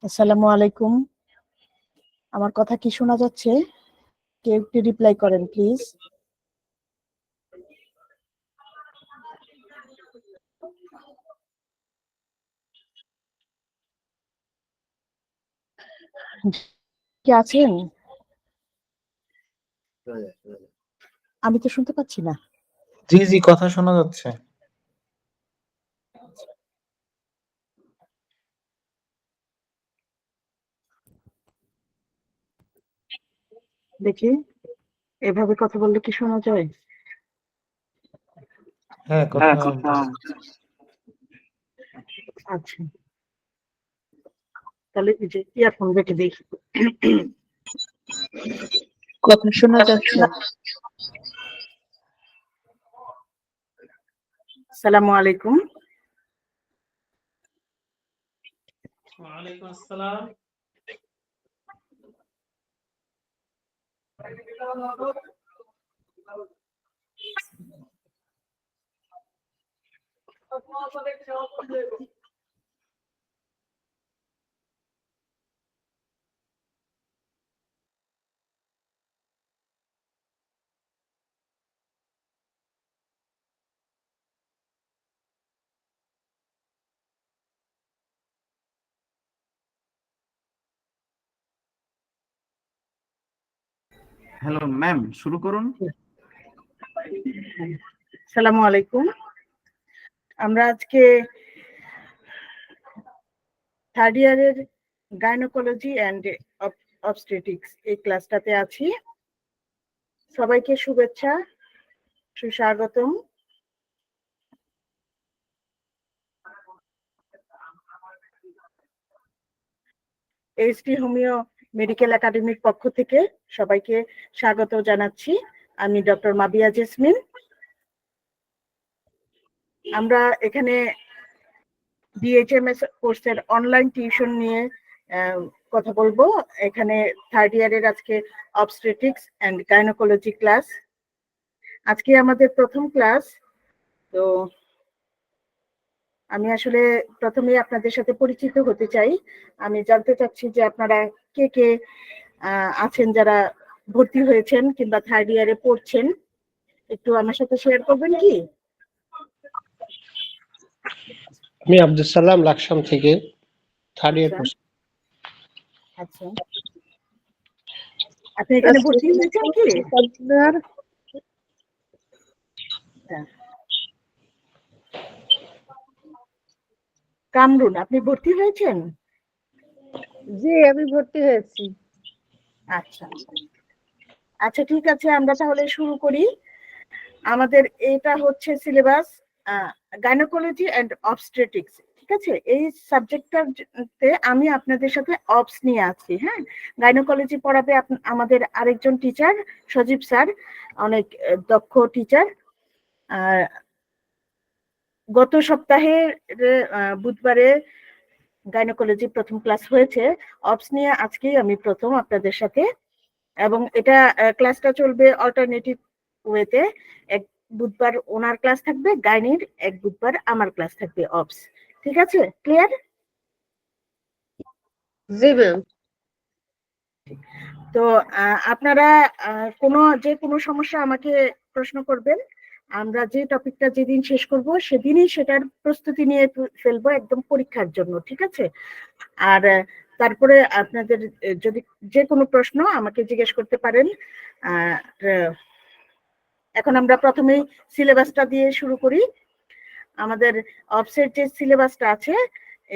আসসালামু আলাইকুম। আমার কথা কি শোনা যাচ্ছে? কেউ একটু রিপ্লাই করেন প্লিজ। কে আছেন? আমি তো শুনতে পাচ্ছি না। জি জি, কথা শোনা যাচ্ছে। দেখি, এভাবে কথা বললে কি শোনা যায়? হ্যাঁ, কথা আচ্ছা, তাহলে এই যে ইয়ারফোন রেখে দিই। কথা শোনা যাচ্ছে? আসসালামু আলাইকুম। ওয়ালাইকুম আসসালাম। হ্যালো ম্যাম, শুরু করুন। আসসালামু আলাইকুম। আমরা আজকে থার্ড ইয়ারের গাইনোকোলজি অ্যান্ড অবস্টেট্রিক্স এই ক্লাসটাতে আছি। সবাইকে শুভেচ্ছা, সুস্বাগতম। এইচডি হোমিও মেডিকেল একাডেমির পক্ষ থেকে সবাইকে স্বাগত জানাচ্ছি। আমি ডক্টর মাবিয়া জেসমিন। আমরা এখানে বিএইচএমএস কোর্সের অনলাইন টিউশন নিয়ে কথা বলবো। এখানে থার্ড ইয়ারের আজকে অবস্টেট্রিক্স অ্যান্ড গাইনোকোলজি ক্লাস। আজকে আমাদের প্রথম ক্লাস। তো আমি আসলে প্রথমেই আপনাদের সাথে পরিচিত হতে চাই। আমি জানতে চাচ্ছি যে আপনারা কে কে আছেন যারা ভর্তি হয়েছেন কিংবা থার্ড ইয়ারে পড়ছেন, একটু আমার সাথে শেয়ার করবেন কি? আমি আব্দুল সালাম লাকসাম থেকে থার্ড ইয়ার পড়ছি। আচ্ছা, আপনি এখানে ভর্তি হয়েছেন কি? কামরুন, আপনি ভর্তি হয়েছেন? জি, আমি ভর্তি হয়েছি। আচ্ছা আচ্ছা, ঠিক আছে, আমরা তাহলে শুরু করি। আমাদের এটা হচ্ছে সিলেবাস গাইনোকোলজি অ্যান্ড অবস্টেট্রিক্স, ঠিক আছে? এই সাবজেক্টটাতে আমি আপনাদের সাথে অবস নিয়ে আছি। হ্যাঁ, গাইনোকোলজি পড়াবে আমাদের আরেকজন টিচার সজীব স্যার, অনেক দক্ষ টিচার। গত সপ্তাহে বুধবারে গাইনোকোলজি প্রথম ক্লাস হয়েছে। অবস নিয়ে আজকেই আমি প্রথম আপনাদের সাথে, এবং এটা ক্লাসটা চলবে অল্টারনেটিভ ওয়েতে। এক বুধবার ওনার ক্লাস থাকবে গাইনির, এক বুধবার আমার ক্লাস থাকবে অবস। ঠিক আছে, ক্লিয়ার? জি ম্যাম। তো আপনারা যে কোনো সমস্যা আমাকে প্রশ্ন করবেন। আমরা যে টপিকটা যেদিন শেষ করব সেদিনই সেটার প্রস্তুতি নিয়ে ফেলবো একদম পরীক্ষার জন্য, ঠিক আছে? আর তারপরে আপনাদের যদি যে কোনো প্রশ্ন আমাকে জিজ্ঞেস করতে পারেন। এখন আমরা প্রথমেই সিলেবাসটা দিয়ে শুরু করি। আমাদের অবসেট যে সিলেবাসটা আছে,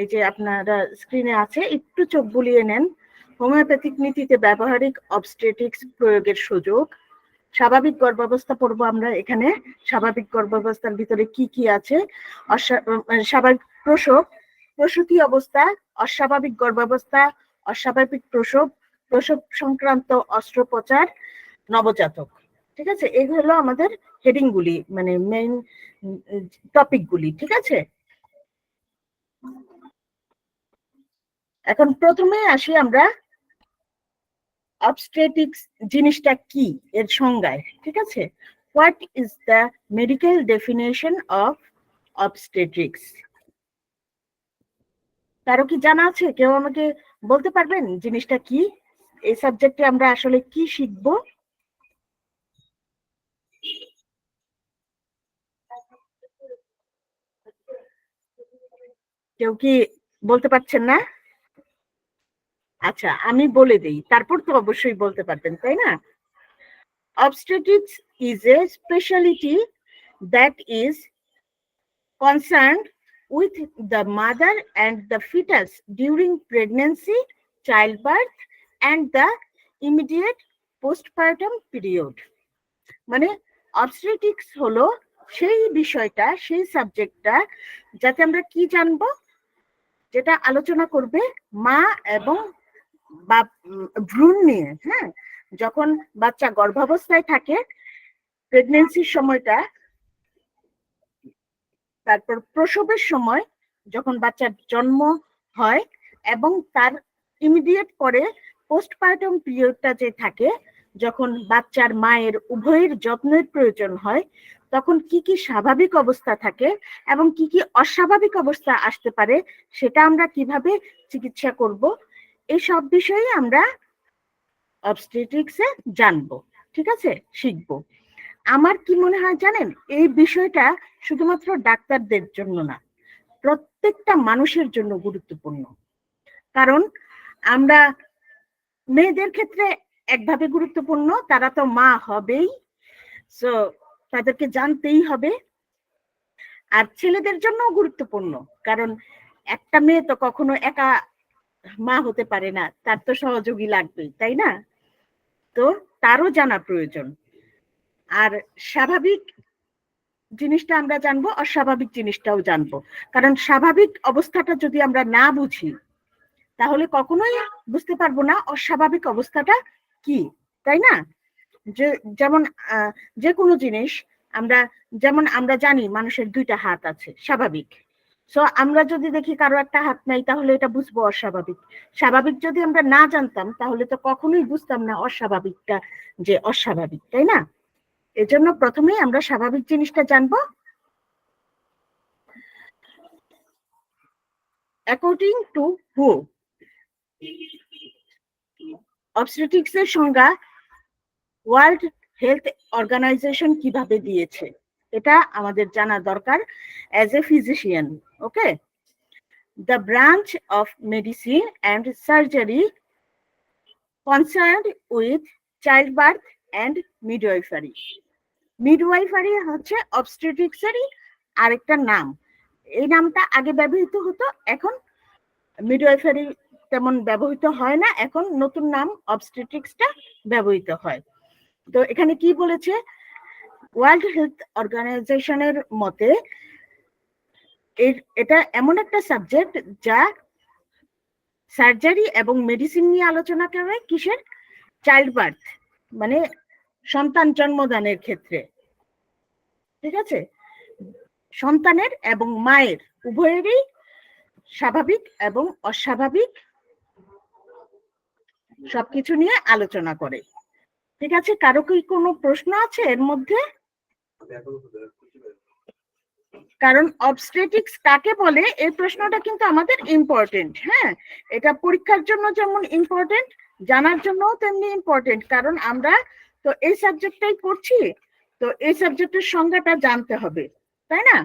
এই যে আপনারা স্ক্রিনে আছে, একটু চোখ বুলিয়ে নেন। হোমিওপ্যাথিক নীতিতে ব্যবহারিক অবস্টেট্রিক্স প্রয়োগের সুযোগ, স্বাভাবিক গর্ভাবস্থা পড়বো আমরা এখানে। স্বাভাবিক গর্ভাবস্থার ভিতরে কি কি আছে? স্বাভাবিক প্রসব, প্রসূতি অবস্থা, অস্বাভাবিক গর্ভাবস্থা, অস্বাভাবিক প্রসব, প্রসব সংক্রান্ত অস্ত্রোপচার, নবজাতক। ঠিক আছে, এগুলো হলো আমাদের হেডিং গুলি, মানে মেইন টপিক গুলি, ঠিক আছে? এখন প্রথমে আসি আমরা অবস্টেট্রিক্স জিনিসটা কি এর সংজ্ঞায়, ঠিক আছে? What is the medical definition of obstetrics? কারো কি জানা আছে? কেউ আমাকে বলতে পারবেন জিনিসটা কি? এই সাবজেক্টে আমরা আসলে কি শিখবো? কেউ কি বলতে পারছেন না? আচ্ছা, আমি বলে দেই, তারপর তো অবশ্যই বলতে পারবেন, তাই না? Obstetrics is a specialty that is concerned with the mother and the fetus during pregnancy, childbirth, and the immediate postpartum period. মানে অবস্টেট্রিক্স হলো সেই বিষয়টা, সেই সাবজেক্টটা যাতে আমরা কি জানবো, যেটা আলোচনা করবে মা এবং ভ্রূণ নিয়ে। হ্যাঁ, যখন বাচ্চা গর্ভাবস্থায় থাকে, প্রেগনেন্সির সময়টা, তারপর প্রসবের সময় যখন বাচ্চার জন্ম হয়, এবং তার ইমিডিয়েট পরে পোস্টপার্টাম পিরিয়ডটা যে থাকে, যখন বাচ্চার মায়ের উভয়ের যত্নের প্রয়োজন হয়, তখন কি কি স্বাভাবিক অবস্থা থাকে এবং কি কি অস্বাভাবিক অবস্থা আসতে পারে, সেটা আমরা কিভাবে চিকিৎসা করব, এই সব বিষয়ে আমরা অবস্টেট্রিক্সে জানবো। ঠিক আছে, শিখবো। আমার কি মনে হয় জানেন, এই বিষয়টা শুধুমাত্র ডাক্তারদের জন্য না, প্রত্যেকটা মানুষের জন্য গুরুত্বপূর্ণ। কারণ আমরা মেয়েদের ক্ষেত্রে একভাবে গুরুত্বপূর্ণ, তারা তো মা হবেই, সো তাদেরকে জানতেই হবে। আর ছেলেদের জন্য গুরুত্বপূর্ণ, কারণ একটা মেয়ে তো কখনো একা মা হতে পারে না, তার তো সহযোগী লাগবেই, তাই না? তো তারও জানা প্রয়োজন। আর স্বাভাবিক জিনিসটা আমরা জানবো, অস্বাভাবিক জিনিসটাও জানবো। কারণ স্বাভাবিক অবস্থাটা যদি আমরা না বুঝি, তাহলে কখনোই বুঝতে পারবো না অস্বাভাবিক অবস্থাটা কি, তাই না? যেমন যে কোনো জিনিস যেমন আমরা জানি মানুষের দুইটা হাত আছে, স্বাভাবিক। সো আমরা যদি দেখি কারো একটা হাত নাই, তাহলে এটা বুঝবো অস্বাভাবিক। স্বাভাবিক যদি আমরা না জানতাম, তাহলে তো কখনোই বুঝতাম না অস্বাভাবিকটা যে অস্বাভাবিক, তাই না? এজন্য প্রথমেই আমরা স্বাভাবিক জিনিসটা জানবো। অ্যাকর্ডিং টু হু, অবস্টেট্রিক্স এর সংজ্ঞা ওয়ার্ল্ড হেলথ অর্গানাইজেশন কিভাবে দিয়েছে, এটা আমাদের জানা দরকার as a physician. Okay, the branch of medicine and surgery concerned with child birth and midwifery. Midwifery হচ্ছে অবস্টেট্রিক্স এরই আরেকটা নাম। এই নামটা আগে ব্যবহৃত হতো, এখন মিডওয়াইফারি তেমন ব্যবহৃত হয় না, এখন নতুন নাম অবস্টেট্রিক্সটা ব্যবহৃত হয়। তো এখানে কি বলেছে, ওয়ার্ল্ড হেলথ অর্গানাইজেশনের মতে এটা এমন একটা সাবজেক্ট যা সার্জারি এবং মেডিসিন নিয়ে আলোচনা করে। কিসের? চাইল্ড বার্থ, মানে সন্তান জন্মদানের ক্ষেত্রে। ঠিক আছে, সন্তানের এবং মায়ের উভয়েরই স্বাভাবিক এবং অস্বাভাবিক সবকিছু নিয়ে আলোচনা করে। ঠিক আছে, কারো কি কোনো প্রশ্ন আছে এর মধ্যে? কারণ অবস্টেট্রিক্স কাকে বলে, এই প্রশ্নটা কিন্তু আমাদের ইম্পর্টেন্ট। হ্যাঁ, এটা পরীক্ষার জন্য যেমন ইম্পর্টেন্ট, জানার জন্যও তেমনি ইম্পর্টেন্ট। কারণ আমরা তো এই সাবজেক্টটাই পড়ছি, তো এই সাবজেক্টের সংজ্ঞাটা জানতে হবে, তাই না?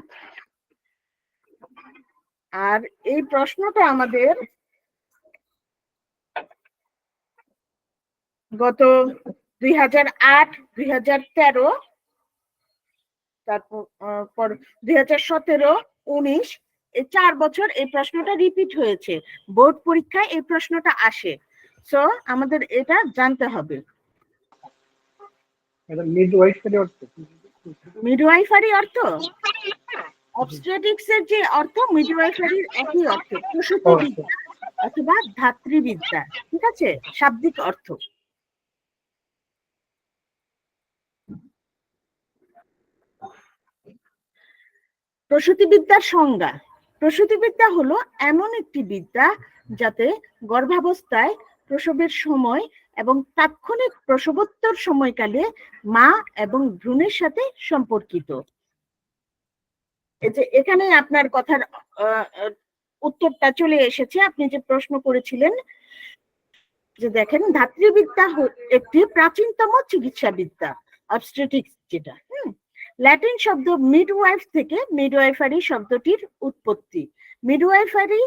আর এই প্রশ্নটা আমাদের গত 2008, 2013, তারপর 2017, 19, এই 4 বছর এই প্রশ্নটা রিপিট হয়েছে। বোর্ড পরীক্ষায় এই প্রশ্নটা আসে, সো আমাদের এটা জানতে হবে। মিডওয়াইফারি অর্থ, অবস্টেট্রিক্স এর যে অর্থ, মিডওয়াইফারির একই অর্থ, প্রসূতিবিদ্যা অথবা ধাত্রীবিদ্যা। ঠিক আছে, শাব্দিক অর্থ। প্রসূতিবিদ্যার সংজ্ঞা। প্রসূতিবিদ্যা হলো এমন একটি বিদ্যা যাতে গর্ভাবস্থায়, প্রসবের সময় এবং তাৎক্ষণিক প্রসবোত্তর সময়কালে মা এবং ভ্রূণের সাথে সম্পর্কিত। এই যে এখানে আপনার কথার উত্তরটা চলে এসেছে। আপনি যে প্রশ্ন করেছিলেন যে দেখেন, ধাত্রীবিদ্যা একটি প্রাচীনতম চিকিৎসাবিদ্যা, অবস্টেট্রিক্স যেটা। ল্যাটিন শব্দ মিডওয়াইফ থেকে মিডওয়াইফারি শব্দটির উৎপত্তি। মিডওয়াইফারি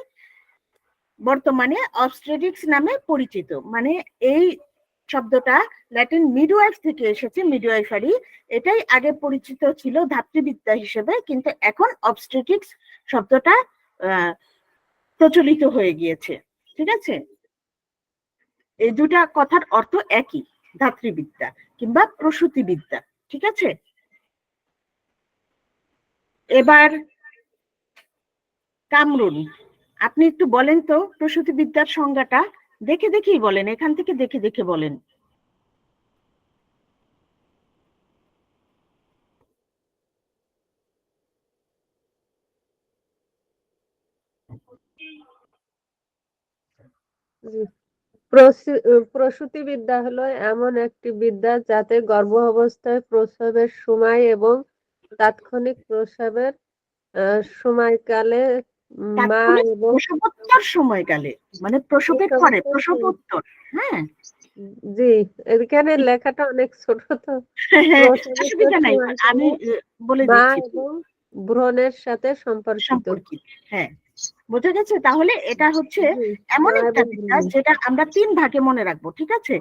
বর্তমানে অবস্টেট্রিক্স নামে পরিচিত। মানে এই শব্দটা ল্যাটিন মিডওয়াইফ থেকে এসেছে, মিডওয়াইফারি। এটাই আগে পরিচিত ছিল ধাত্রীবিদ্যা হিসেবে, কিন্তু এখন অবস্টেট্রিক্স শব্দটা প্রচলিত হয়ে গিয়েছে। ঠিক আছে, এই দুটা কথার অর্থ একই, ধাত্রীবিদ্যা কিংবা প্রসূতিবিদ্যা। ঠিক আছে, এবার কামরুন, আপনি একটু বলেন তো প্রসূতিবিদ্যার সংজ্ঞাটা। দেখেই বলেন, এখান থেকে দেখে বলেন। প্রসূতিবিদ্যা হলো এমন একটি বিদ্যা যাতে গর্ভ অবস্থায় প্রসবের সময় এবং তাৎক্ষণিক প্রসবের সময়কালে মা এবং প্রসবোত্তর সময়কালে, মানে প্রসবের পরে, প্রসবোত্তর। হ্যাঁ জি, এখানে লেখাটা অনেক ছোট তো। অসুবিধা নাই, আমি বলে মা দিচ্ছি। এবং ভ্রূণের সাথে সম্পর্কিত। হ্যাঁ, বোঝা গেছে। তাহলে এটা হচ্ছে এমন একটা বিদ্যা যেটা আমরা 3 ভাগে মনে রাখবো। ঠিক আছে,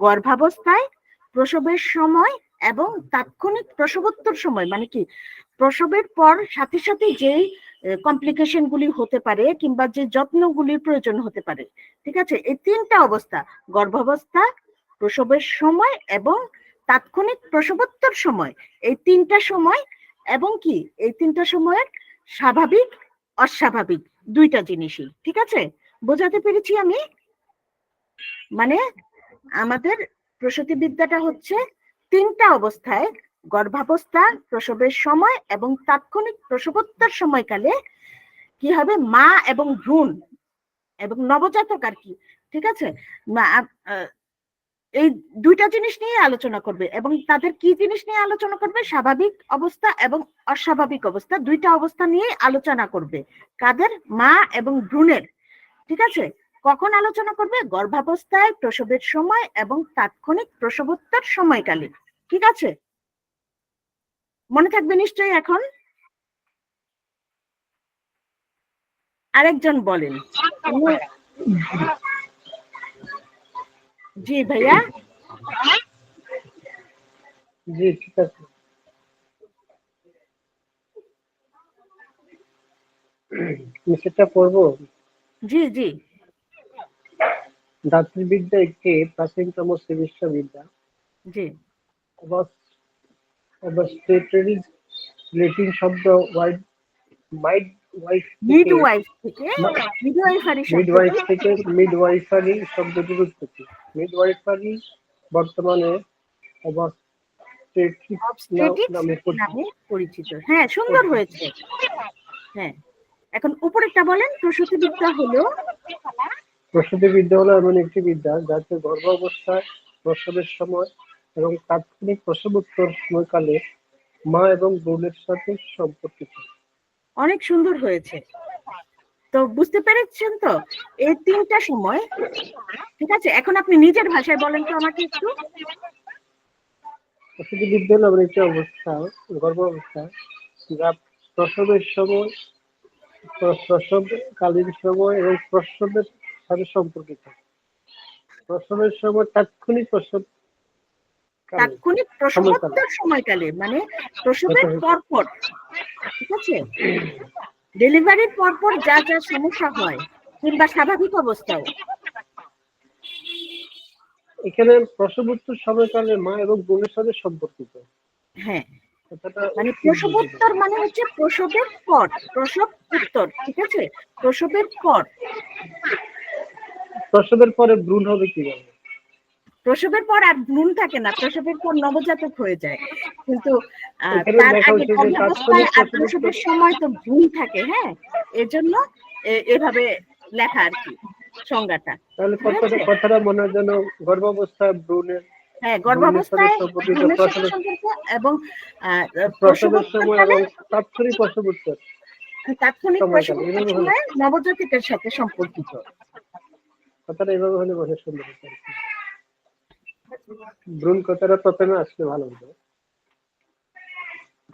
গর্ভাবস্থায়, প্রসবের সময় এবং তাৎক্ষণিক প্রসবোত্তর সময়। মানে কি, প্রসবের পর সাথে সাথে যেই কমপ্লিকেশন গুলি হতে পারে কিংবা যে যত্নগুলির প্রয়োজন হতে পারে। ঠিক আছে, এই 3টা অবস্থা, গর্ভাবস্থা, প্রসবের সময় এবং তাৎক্ষণিক প্রসবোত্তর সময়, এই 3টা সময়, এবং কি এই 3টা সময়ের স্বাভাবিক অস্বাভাবিক 2টা জিনিসই। ঠিক আছে, বোঝাতে পেরেছি আমি? মানে আমাদের প্রসূতিবিদ্যাটা হচ্ছে 3টা অবস্থায়, গর্ভাবস্থা, প্রসবের সময় এবং তাৎক্ষণিক প্রসবোত্তর সময়কালে কি হবে, মা এবং ভ্রূণ এবং নবজাতক আর কি। ঠিক আছে, এই 2টা জিনিস নিয়ে আলোচনা করবে। এবং তাদের কি জিনিস নিয়ে আলোচনা করবে? স্বাভাবিক অবস্থা এবং অস্বাভাবিক অবস্থা, 2টা অবস্থা নিয়ে আলোচনা করবে। কাদের? মা এবং ভ্রূণের। ঠিক আছে, কখন আলোচনা করবে? গর্ভাবস্থায়, প্রসবের সময় এবং তাৎক্ষণিক প্রসবোত্তর সময়কালে। ঠিক আছে, মনে থাকবে নিশ্চয়ই। এখন আরেকজন বলেন। জি ভাইয়া। জি, ঠিক আছে। সেটা পড়বো। জি। ধাত্রীবিদ্যা একটি প্রাচীনতম চিকিৎসাবিদ্যা। জি, অবস্টেট্রিক্স ল্যাটিন শব্দ মিডওয়াইফ থেকে মিডওয়াইফারি শব্দটির উৎপত্তি। মিডওয়াইফারি বর্তমানে অবস্টেট্রিক্স নামে পরিচিত। হ্যাঁ, সুন্দর হয়েছে। হ্যাঁ, এখন উপরেরটা বলেন। প্রসূতিবিদ্যা হলো এমন একটি বিদ্যা যাতে গর্ভাবস্থায়, প্রসবের সময় এবং তাৎক্ষণিক প্রসবোত্তর সময়কালে মা এবং ভ্রূণের সাথে সম্পর্কিত। অনেক সুন্দর হয়েছে। তো বুঝতে পেরেছেন তো এই 3টা সময়? ঠিক আছে, এখন আপনি নিজের ভাষায় বলেন তো আমাকে একটু। প্রসূতিবিদ্যা হলো এমন একটি অবস্থা, গর্ভাবস্থা, যা প্রসবের সময়, প্রসবকালীন সময় এবং প্রসবের সাথে সম্পর্কিত। প্রসবের সময় তাৎক্ষণিক প্রসবোত্তর সময়কালে, মানে প্রসবের পরপর। ঠিক আছে, ডেলিভারির পরপর যা যা সমস্যা হয় কিংবা স্বাভাবিক অবস্থাও। এখানে প্রসবোত্তর সময়কালে মা এবং ভ্রূণের সাথে সম্পর্কিত। হ্যাঁ, মানে প্রসবোত্তর মানে হচ্ছে প্রসবের পর, প্রসব উত্তর। ঠিক আছে, প্রসবের পর। প্রসবের পরে ভ্রূণ হবে কিভাবে? প্রসবের পর আর ভ্রূণ থাকে না, প্রসবের পর নবজাতক হয়ে যায়। কিন্তু তার আগে গর্ভাবস্থায় আর প্রসবের সময় তো ভ্রূণ থাকে। হ্যাঁ, এজন্য এভাবে লেখা আর কি সংজ্ঞাটা। তাহলে কথাটা মনে হয় যেন গর্ভাবস্থায় ভ্রূণের, হ্যাঁ, গর্ভাবস্থায় ভ্রূণের সাথে সম্পর্ক এবং প্রসবের সময় এবং তাৎক্ষণিক প্রসবোত্তর। তাৎক্ষণিক সময়কাল, প্রসবের এভাবে হলে সময় নবজাতকের সাথে সম্পর্কিত। কথাটা এভাবে হলে বোঝা সুন্দর হতো আর কি। ভ্রূণ কথাটা প্রথমে আসলে ভালো হতো।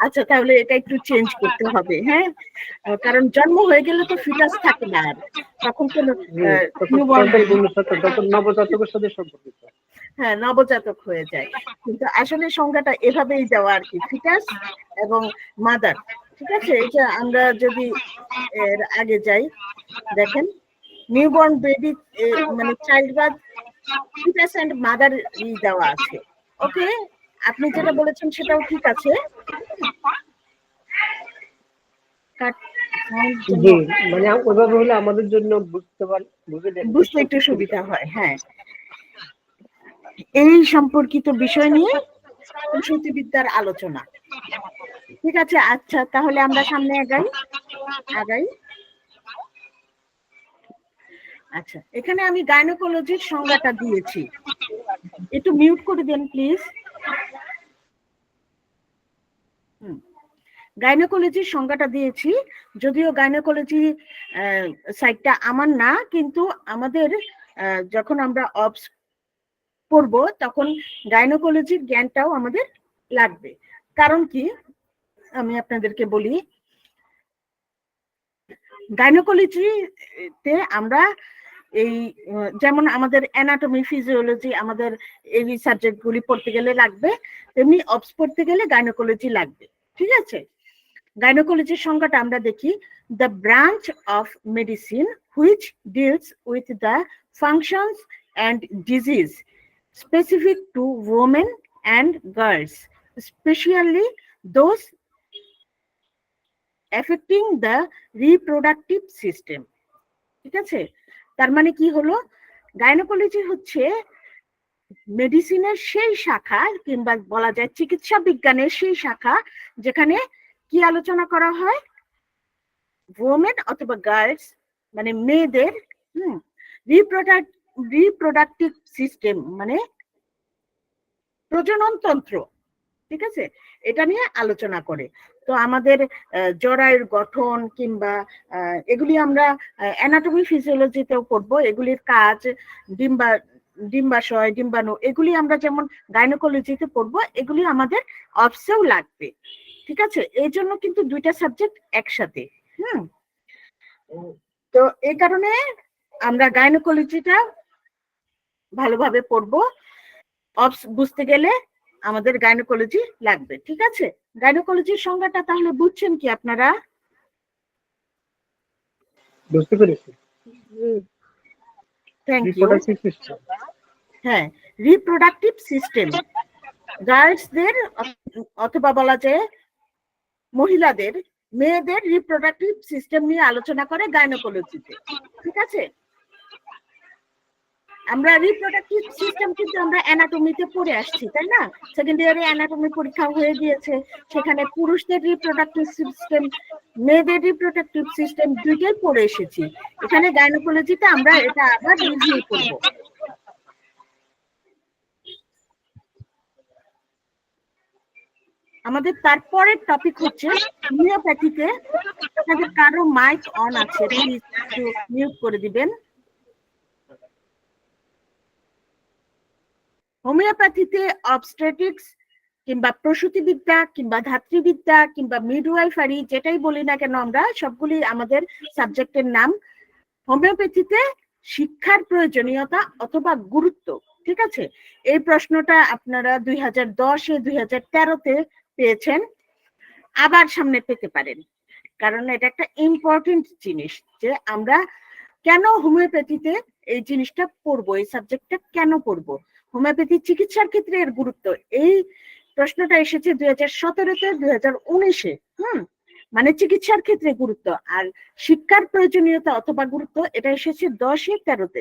আচ্ছা, তাহলে এটা একটু চেঞ্জ করতে হবে, হ্যাঁ। কারণ জন্ম হয়ে গেলে তো ফিটাস থাকে না আর, তখন তো তখন নিউবর্ন বেবি, ভ্রূণের সাথে, তখন নবজাতকের সাথে সম্পর্কিত। হ্যাঁ, নবজাতক হয়ে যায়। কিন্তু আসলে সংজ্ঞাটা এভাবেই দেওয়া আর কি, ফিটাস এবং মাদার। ঠিক আছে, এটা আমরা যদি এর আগে যাই, দেখেন নিউবর্ন বেবি মানে child birth, foetus and mother দেওয়া আছে। ওকে, আপনি যেটা বলেছেন সেটাও ঠিক আছে। জি, মানে ওইভাবে হলে আমাদের জন্য বুঝতে একটু সুবিধা হয়, হ্যাঁ। এই সম্পর্কিত বিষয় নিয়ে প্রসূতিবিদ্যার আলোচনা। ঠিক আছে, আচ্ছা, তাহলে আমরা সামনে আগাই। আচ্ছা, এখানে আমি গাইনোকোলজির সংজ্ঞাটা দিয়েছি, একটু মিউট করে দেন প্লিজ। গাইনোকোলজির সংজ্ঞাটা দিয়েছি, যদিও গাইনোকোলজি সাইটটা আমার না, কিন্তু আমাদের যখন আমরা অবস পড়বো তখন গাইনোকোলজির জ্ঞানটাও আমাদের লাগবে। কারণ কি, আমি আপনাদেরকে বলি, গাইনোকোলজিতে আমরা এই যেমন আমাদের অ্যানাটমি, ফিজিওলজি, আমাদের এই সাবজেক্টগুলি পড়তে গেলে লাগবে, তেমনি অবস পড়তে গেলে গাইনোকোলজি লাগবে। ঠিক আছে, গাইনোকোলজির সংজ্ঞাটা আমরা দেখি, the branch of medicine which deals with the functions and disease specific to women and girls, specially those affecting the reproductive system. ঠিক আছে, তার মানে কি হলো, গাইনোকোলজি হচ্ছে মেডিসিনের সেই শাখা, কিংবা বলা যায় চিকিৎসা বিজ্ঞানের সেই শাখা, যেখানে কি আলোচনা করা হয়, ওমেন অথবা গার্লস মানে মেয়েদের রিপ্রোডাক্টিভ সিস্টেম মানে প্রজনন তন্ত্র। ঠিক আছে, এটা নিয়ে আলোচনা করে। তো আমাদের জরায়ুর গঠন কিংবা এগুলি আমরা অ্যানাটমি ফিজিওলজিতেও পড়বো, এগুলির কাজ, ডিম্বাশয়, ডিম্বাণু, এগুলি আমরা যেমন গাইনোকোলজিতে পড়বো, এগুলি আমাদের অবসেও লাগবে। ঠিক আছে, এই জন্য কিন্তু দুইটা সাবজেক্ট একসাথে। তো এই কারণে আমরা গাইনোকোলজিটা ভালোভাবে পড়বো, অবস বুঝতে গেলে আমাদের গাইনোকোলজি লাগবে। ঠিক আছে, গাইনোকোলজির সংজ্ঞাটা তাহলে বুঝছেন কি আপনারা? বুঝতে পেরেছি। Thank you. হ্যাঁ, রিপ্রোডাক্টিভ সিস্টেম, গার্লসদের অথবা বলা যায় মহিলাদের, মেয়েদের রিপ্রোডাক্টিভ সিস্টেম নিয়ে আলোচনা করে গাইনোকোলজিতে। ঠিক আছে, আমরা রিপ্রোডাক্টিভ সিস্টেম কিন্তু আমরা অ্যানাটমিতে পড়ে আসছি, তাই না? সেকেন্ড ইয়ারে অ্যানাটমি পরীক্ষা হয়ে গিয়েছে, সেখানে পুরুষদের রিপ্রোডাক্টিভ সিস্টেম, মেয়েদের রিপ্রোডাক্টিভ সিস্টেম দুইটাই পড়ে এসেছি। এখানে গাইনোকোলজিতে আমরা এটা আবার রিভিউ করব। আমাদের তারপরের টপিক হচ্ছে হোমিওপ্যাথিতে। আপনাদের কারো মাইক অন আছে, প্লিজ একটু মিউট করে দিবেন। হোমিওপ্যাথিতে অবস্টেট্রিক্স কিংবা প্রসূতিবিদ্যা কিংবা ধাত্রীবিদ্যা কিংবা মিডওয়াইফারি, যেটাই বলি না কেন আমরা, সবগুলি আমাদের সাবজেক্টের নাম। হোমিওপ্যাথিতে শিক্ষার প্রয়োজনীয়তা অথবা গুরুত্ব। ঠিক আছে, এই প্রশ্নটা আপনারা 2010-এ 2013-তে পেয়েছেন, আবার সামনে পেতে পারেন, কারণ এটা একটা ইম্পর্টেন্ট জিনিস যে আমরা কেন হোমিওপ্যাথিতে এই জিনিসটা পড়বো, এই সাবজেক্টটা কেন পড়বো, হোমিওপ্যাথি চিকিৎসার ক্ষেত্রে এর গুরুত্ব। এই প্রশ্নটা এসেছে 2017-তে, 2019-এ। মানে চিকিৎসার ক্ষেত্রে গুরুত্ব, আর শিক্ষার প্রয়োজনীয়তা অথবা গুরুত্ব এটা এসেছে 10-এ 13-তে।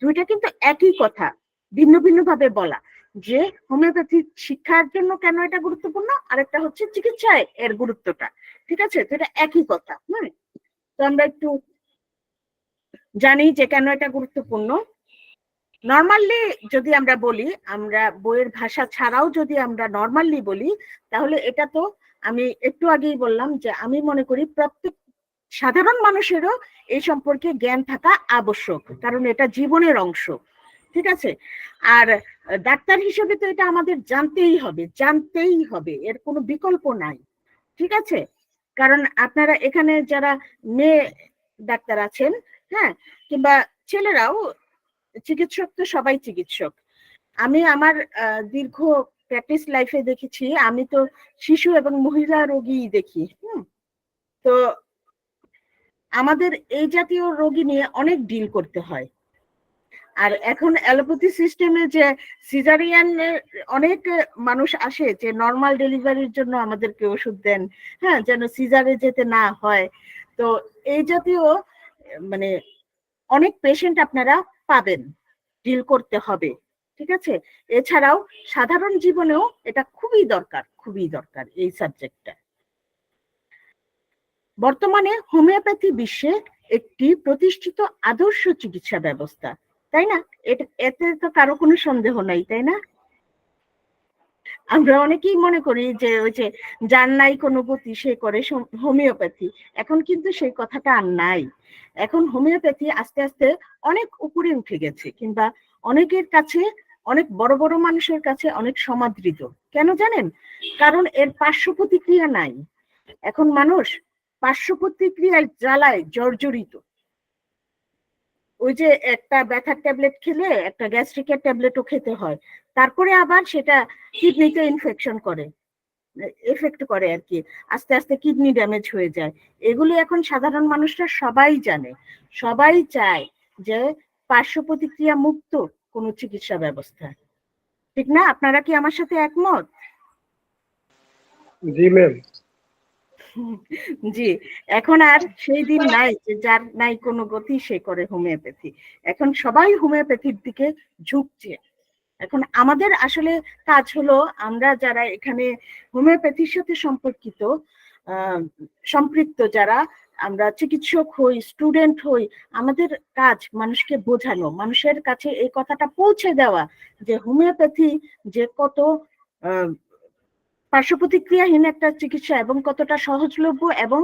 দুইটা কিন্তু একই কথা, ভিন্ন ভিন্ন ভাবে বলা, যে হোমিওপ্যাথি শিক্ষার জন্য কেন এটা গুরুত্বপূর্ণ, আর একটা হচ্ছে চিকিৎসায় এর গুরুত্বটা। ঠিক আছে, তো এটা একই কথা। তো আমরা একটু জানি যে কেন এটা গুরুত্বপূর্ণ। নর্মালি যদি আমরা বলি, আমরা বইয়ের ভাষা ছাড়াও যদি আমরা নর্মালি বলি, তাহলে এটা তো আমি একটু আগেই বললাম যে আমি মনে করি প্রত্যেক সাধারণ মানুষেরও এই সম্পর্কে জ্ঞান থাকা আবশ্যক, কারণ এটা জীবনের অংশ। ঠিক আছে, আর ডাক্তার হিসেবে তো এটা আমাদের জানতেই হবে, এর কোনো বিকল্প নাই। ঠিক আছে, কারণ আপনারা এখানে যারা মেয়ে ডাক্তার আছেন, হ্যাঁ, কিংবা ছেলেরাও চিকিৎসক, তো সবাই চিকিৎসক। আমি আমার দীর্ঘ প্র্যাকটিস লাইফে দেখেছি, আমি তো শিশু এবং মহিলা রোগী দেখি। তো আমাদের এই জাতীয় রোগী নিয়ে অনেক ডিল করতে হয়। আর এখন অ্যালোপ্যাথি সিস্টেমে যে সিজারিয়ান অনেক মানুষ আসে যে নর্মাল ডেলিভারির জন্য আমাদেরকে ওষুধ দেন, হ্যাঁ, যেন সিজারে যেতে না হয়। তো এই জাতীয় মানে অনেক পেশেন্ট আপনারা পাবেন, ডিল করতে হবে। ঠিক আছে, এছাড়াও সাধারণ জীবনেও এটা খুবই দরকার এই সাবজেক্টটা। বর্তমানে হোমিওপ্যাথি বিশ্বে একটি প্রতিষ্ঠিত আদর্শ চিকিৎসা ব্যবস্থা, তাই না? এতে তো কারো কোনো সন্দেহ নাই, তাই না? আমরা অনেকেই মনে করি যে ওই যে যার নাই কোনো গতি সে করে হোমিওপ্যাথি। এখন কিন্তু সেই কথাটা আর নাই। এখন হোমিওপ্যাথি আস্তে আস্তে অনেক উপরে উঠে গেছে, কিংবা অনেকের কাছে, অনেক বড় বড় মানুষের কাছে অনেক সমাদৃত। কেন জানেন? কারণ এর পার্শ্ব প্রতিক্রিয়া নাই। এখন মানুষ পার্শ্ব প্রতিক্রিয়ার জ্বালায় জর্জরিত। ওই যে একটা ব্যথার ট্যাবলেট খেলে একটা গ্যাস্ট্রিকের ট্যাবলেটও খেতে হয়, তারপরে আবার সেটা কিডনিতে এফেক্ট করে আর কি, আস্তে আস্তে কিডনি ড্যামেজ হয়ে যায়। এগুলি এখন সাধারণ মানুষরা সবাই জানে, সবাই চায় যে পার্শ্ব প্রতিক্রিয়া মুক্ত কোনো চিকিৎসা ব্যবস্থা। ঠিক না? আপনারা কি আমার সাথে একমত? জি ম্যাম। জি, এখন আর সেই দিন নাই যে যার নাই কোনো গতি সে করে হোমিওপ্যাথি। এখন সবাই হোমিওপ্যাথির দিকে ঝুঁকছে। এখন আমাদের আসলে কাজ হলো, আমরা যারা এখানে হোমিওপ্যাথির সাথে সম্পৃক্ত যারা, আমরা চিকিৎসক হই, স্টুডেন্ট হই, আমাদের কাজ মানুষকে বোঝানো, মানুষের কাছে এই কথাটা পৌঁছে দেওয়া যে হোমিওপ্যাথি যে কত পার্শ্ব প্রতিক্রিয়াহীন একটা চিকিৎসা এবং কতটা সহজলভ্য এবং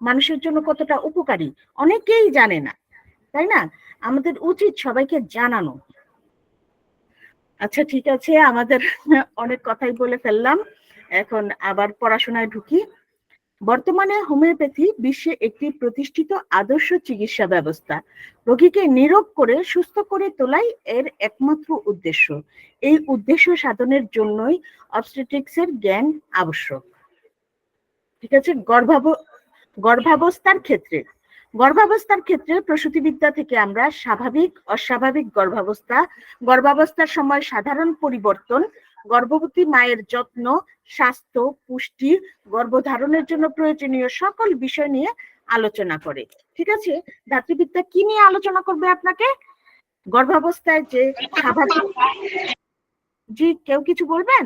মানুষের জন্য কতটা উপকারী, অনেকেই জানে না, তাই না? আমাদের উচিত সবাইকে জানানো। আচ্ছা, ঠিক আছে, আমাদের অনেক কথাই বলে ফেললাম, এখন আবার পড়াশোনায় ঢুকি। বর্তমানে হোমিওপ্যাথি বিশ্বে একটি প্রতিষ্ঠিত আদর্শ চিকিৎসা ব্যবস্থা। রোগীকে নীরোগ করে সুস্থ করে তোলাই এর একমাত্র উদ্দেশ্য। এই উদ্দেশ্য সাধনের জন্যই অবস্টেট্রিক্সের জ্ঞান আবশ্যক। ঠিক আছে, গর্ভাবস্থার ক্ষেত্রে প্রসূতিবিদ্যা থেকে আমরা স্বাভাবিক, অস্বাভাবিক গর্ভাবস্থার সময় সাধারণ পরিবর্তন, গর্ভবতী মায়ের যত্ন, স্বাস্থ্য, পুষ্টি, গর্ভধারণের জন্য প্রয়োজনীয় সকল বিষয় নিয়ে আলোচনা করে। ঠিক আছে, ধাত্রীবিদ্যা কি নিয়ে আলোচনা করবে আপনাকে? গর্ভাবস্থায় যে স্বাভাবিক। জি, কেউ কিছু বলবেন?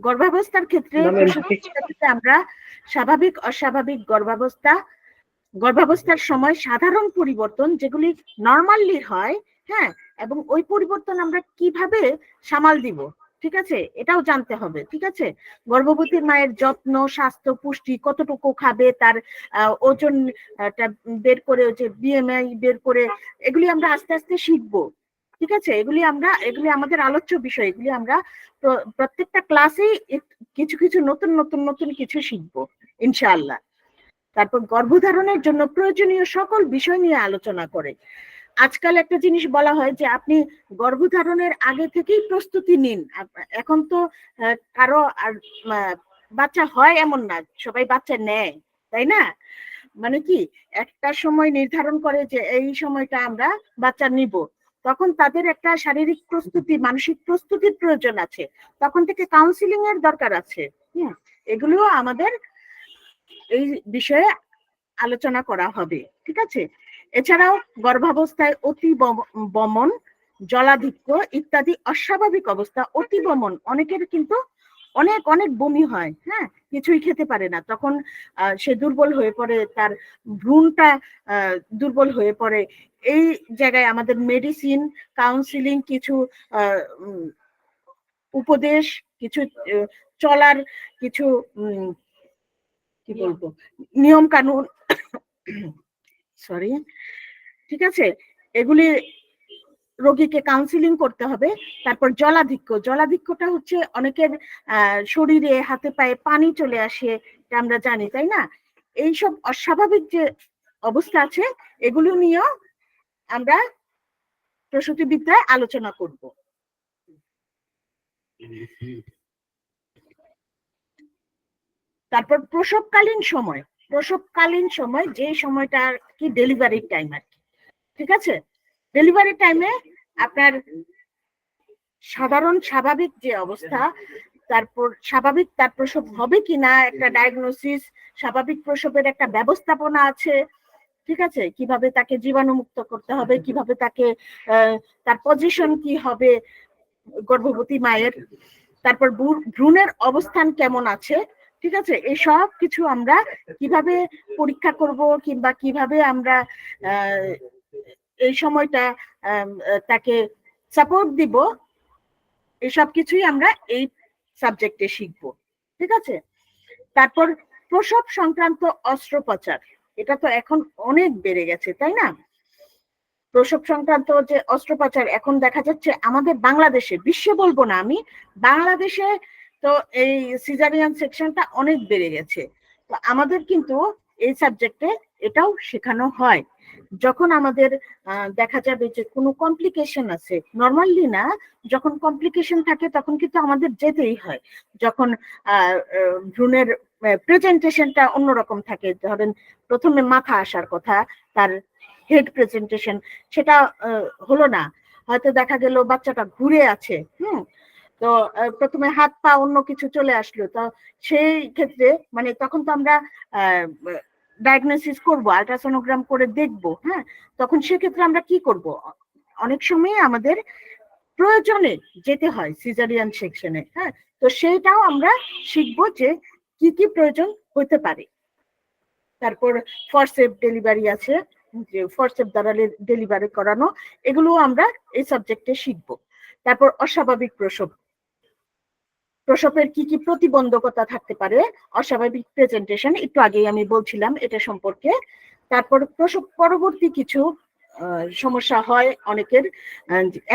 গর্ভাবস্থার ক্ষেত্রে আমরা স্বাভাবিক, অস্বাভাবিক গর্ভাবস্থার সময় সাধারণ পরিবর্তন যেগুলি নর্মালি হয়, হ্যাঁ, এবং ওই পরিবর্তন আমরা কিভাবে সামাল দিব, ঠিক আছে, এটাও জানতে হবে। ঠিক আছে, গর্ভবতী মায়ের যত্ন, স্বাস্থ্য, পুষ্টি, কতটুকু খাবে, তার ওজন বের করে, যে বিএমআই বের করে, এগুলি আমরা আস্তে আস্তে শিখবো। ঠিক আছে, এগুলি আমাদের আলোচ্য বিষয়, এগুলি আমরা প্রত্যেকটা ক্লাসেই কিছু কিছু নতুন কিছু শিখবো ইনশাআল্লাহ। তারপর গর্ভধারণের জন্য প্রয়োজনীয় সকল বিষয় নিয়ে আলোচনা করে। আজকাল একটা জিনিস বলা হয় যে আপনি গর্ভধারণের আগে থেকেই প্রস্তুতি নিন। এখন তো কারো আর বাচ্চা হয় এমন না, সবাই বাচ্চা নেয়, তাই না? মানে কি, একটা সময় নির্ধারণ করে যে এই সময়টা আমরা বাচ্চা নিব, তখন তাদের একটা শারীরিক প্রস্তুতি, মানসিক প্রস্তুতির প্রয়োজন আছে, তখন থেকে কাউন্সিলিং এর দরকার আছে। এগুলোও আমাদের এই বিষয়ে আলোচনা করা হবে। ঠিক আছে, এছাড়াও গর্ভাবস্থায় অতি বমন, জলাধিক্য ইত্যাদি অস্বাভাবিক অবস্থা। অতি বমন, অনেকের কিন্তু অনেক বমি হয়, হ্যাঁ, কিছুই খেতে পারে না, তখন সে দুর্বল হয়ে পড়ে, তার ভ্রূণটা দুর্বল হয়ে পড়ে। এই জায়গায় আমাদের মেডিসিন, কাউন্সিলিং, কিছু উপদেশ, কিছু চলার কিছু কি বলবো, নিয়ম কানুন, সরি, ঠিক আছে, এগুলি রোগীকে কাউন্সিলিং করতে হবে। তারপর জলাধিক্যটা হচ্ছে অনেকের শরীরে হাতে পায়ে পানি চলে আসে, এটা আমরা জানি, তাই না? এইসব অস্বাভাবিক যে অবস্থা আছে এগুলো নিয়েও আমরা প্রসূতিবিদ্যায় আলোচনা করব। তারপর প্রসবকালীন সময় যে সময়টা কি ডেলিভারির টাইম আর কি, ঠিক আছে? ডেলিভারি টাইমে আপনার সাধারণ স্বাভাবিক যে অবস্থা, তারপর স্বাভাবিক তার প্রসব হবে কিনা, একটা ডায়াগনোসিস, স্বাভাবিক প্রসবের একটা ব্যবস্থাপনা আছে, ঠিক আছে? কিভাবে তাকে জীবাণুমুক্ত করতে হবে, কিভাবে তাকে তার পজিশন কি হবে গর্ভবতী মায়ের, তারপর ভ্রূণের অবস্থান কেমন আছে, ঠিক আছে? এই সব কিছু আমরা কিভাবে পরীক্ষা করব কিংবা কিভাবে আমরা এই সময়টা তাকে সাপোর্ট দিব, এসব কিছুই আমরা এই সাবজেক্টে শিখব, ঠিক আছে? তারপর প্রসব সংক্রান্ত অস্ত্রোপচার, এটা তো এখন অনেক বেড়ে গেছে, তাই না? প্রসব সংক্রান্ত যে অস্ত্রোপচার এখন দেখা যাচ্ছে আমাদের বাংলাদেশে, বিশ্বে বলবো না আমি, বাংলাদেশে তো এই সিজারিয়ান সেকশনটা অনেক বেড়ে গেছে। তো আমাদের কিন্তু এই সাবজেক্টে এটাও শেখানো হয়। যখন আমাদের দেখা যাবে যে কোনো কমপ্লিকেশন আছে, নর্মালি না, যখন কমপ্লিকেশন থাকে তখন কিন্তু আমাদের যেতেই হয়। যখন ভ্রূণের প্রেজেন্টেশনটা অন্যরকম থাকে, ধরেন প্রথমে মাথা আসার কথা, তার হেড প্রেজেন্টেশন সেটা হলো না, হয়তো দেখা গেল বাচ্চাটা ঘুরে আছে, তো প্রথমে হাত পা অন্য কিছু চলে আসলো, তো সেই ক্ষেত্রে মানে তখন তো আমরা ডায়াগনোসিস করব, আল্ট্রাসোনোগ্রাম করে দেখবো, হ্যাঁ, তখন সেক্ষেত্রে আমরা কি করব, অনেক সময় আমাদের প্রয়োজনে যেতে হয় সিজারিয়ান সেকশনে, হ্যাঁ, তো সেইটাও আমরা শিখবো যে কি কি প্রয়োজন হতে পারে। তারপর ফরসেপ ডেলিভারি আছে, যে ফরসেপ দ্বারা ডেলিভারি করানো, এগুলো আমরা এই সাবজেক্টে শিখবো। তারপর অস্বাভাবিক প্রসবের কি কি প্রতিবন্ধকতা থাকতে পারে, অস্বাভাবিক প্রেজেন্টেশন একটু আগেই আমি বলছিলাম এটা সম্পর্কে। তারপর প্রসব পরবর্তী কিছু সমস্যা হয় অনেকের,